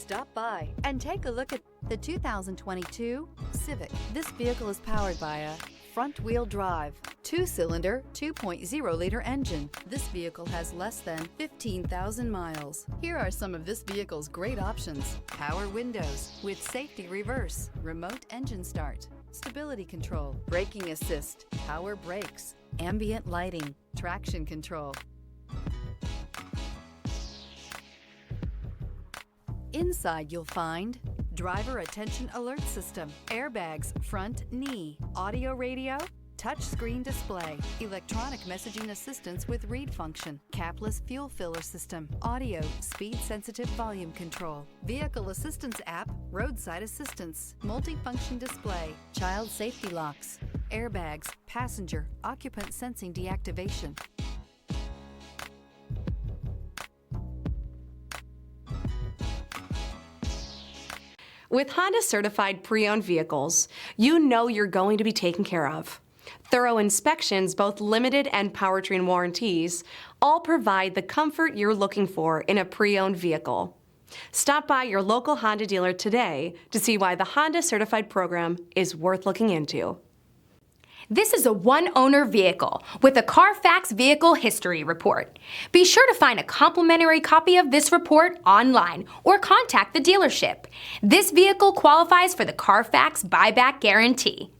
Stop by and take a look at the 2022 Civic. This vehicle is powered by a front-wheel drive, 2-cylinder, 2.0-liter engine. This vehicle has less than 15,000 miles. Here are some of this vehicle's great options: power windows with safety reverse, remote engine start, stability control, braking assist, power brakes, ambient lighting, traction control. Inside you'll find driver attention alert system, airbags, front knee, audio radio, touchscreen display, electronic messaging assistance with read function, capless fuel filler system, audio, speed-sensitive volume control, vehicle assistance app, roadside assistance, multifunction display, child safety locks, airbags, passenger, occupant sensing deactivation. With Honda certified pre-owned vehicles, you know you're going to be taken care of. Thorough inspections, both limited and powertrain warranties, all provide the comfort you're looking for in a pre-owned vehicle. Stop by your local Honda dealer today to see why the Honda certified program is worth looking into. This is a one-owner vehicle with a Carfax Vehicle History Report. Be sure to find a complimentary copy of this report online or contact the dealership. This vehicle qualifies for the Carfax Buyback Guarantee.